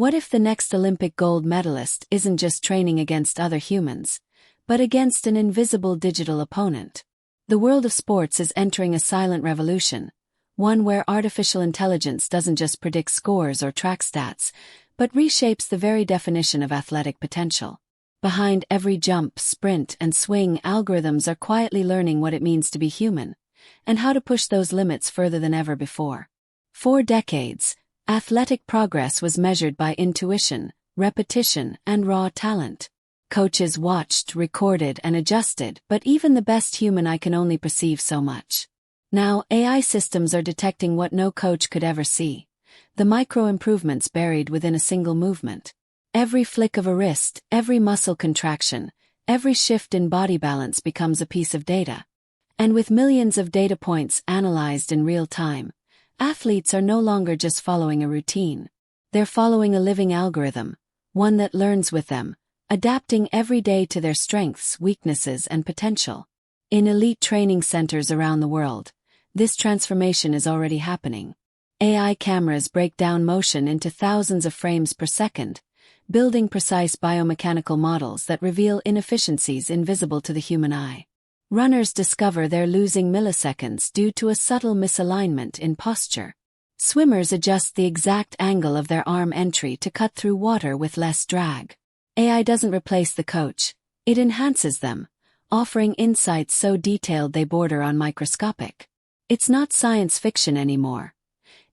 What if the next Olympic gold medalist isn't just training against other humans, but against an invisible digital opponent? The world of sports is entering a silent revolution, one where artificial intelligence doesn't just predict scores or track stats, but reshapes the very definition of athletic potential. Behind every jump, sprint, and swing, algorithms are quietly learning what it means to be human, and how to push those limits further than ever before. For decades, athletic progress was measured by intuition, repetition, and raw talent. Coaches watched, recorded, and adjusted, but even the best human eye can only perceive so much. Now, AI systems are detecting what no coach could ever see: the micro-improvements buried within a single movement. Every flick of a wrist, every muscle contraction, every shift in body balance becomes a piece of data. And with millions of data points analyzed in real time, athletes are no longer just following a routine. They're following a living algorithm, one that learns with them, adapting every day to their strengths, weaknesses, and potential. In elite training centers around the world, this transformation is already happening. AI cameras break down motion into thousands of frames per second, building precise biomechanical models that reveal inefficiencies invisible to the human eye. Runners discover they're losing milliseconds due to a subtle misalignment in posture. Swimmers adjust the exact angle of their arm entry to cut through water with less drag. AI doesn't replace the coach, it enhances them, offering insights so detailed they border on microscopic. It's not science fiction anymore.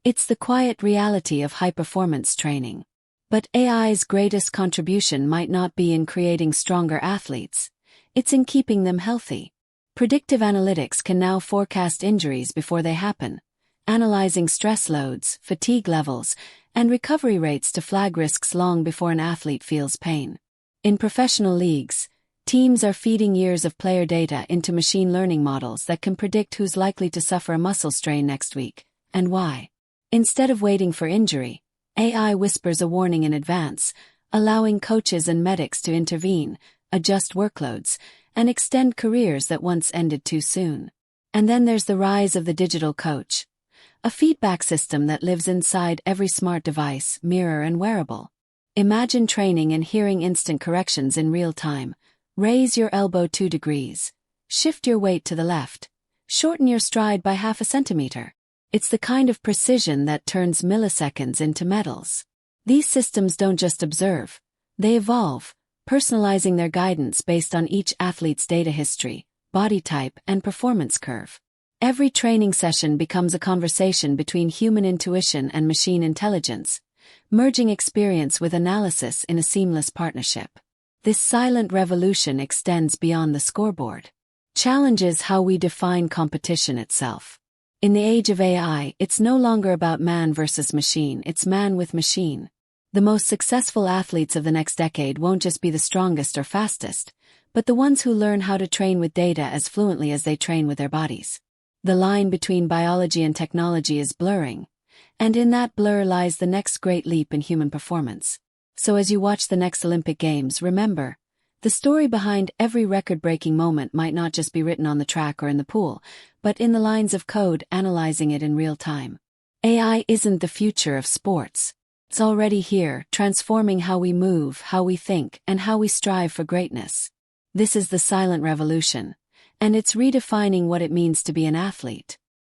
It's the quiet reality of high-performance training. But AI's greatest contribution might not be in creating stronger athletes, it's in keeping them healthy. Predictive analytics can now forecast injuries before they happen, analyzing stress loads, fatigue levels, and recovery rates to flag risks long before an athlete feels pain. In professional leagues, teams are feeding years of player data into machine learning models that can predict who's likely to suffer a muscle strain next week, and why. Instead of waiting for injury, AI whispers a warning in advance, allowing coaches and medics to intervene, adjust workloads, and extend careers that once ended too soon. And then there's the rise of the digital coach, a feedback system that lives inside every smart device, mirror, and wearable. Imagine training and hearing instant corrections in real time. Raise your elbow 2 degrees. Shift your weight to the left. Shorten your stride by half a centimeter. It's the kind of precision that turns milliseconds into medals. These systems don't just observe, they evolve, personalizing their guidance based on each athlete's data history, body type, and performance curve. Every training session becomes a conversation between human intuition and machine intelligence, merging experience with analysis in a seamless partnership. This silent revolution extends beyond the scoreboard, challenges how we define competition itself. In the age of AI, it's no longer about man versus machine, it's man with machine. The most successful athletes of the next decade won't just be the strongest or fastest, but the ones who learn how to train with data as fluently as they train with their bodies. The line between biology and technology is blurring, and in that blur lies the next great leap in human performance. So as you watch the next Olympic Games, remember, the story behind every record-breaking moment might not just be written on the track or in the pool, but in the lines of code analyzing it in real time. AI isn't the future of sports. It's already here, transforming how we move, how we think, and how we strive for greatness. This is the silent revolution, and it's redefining what it means to be an athlete.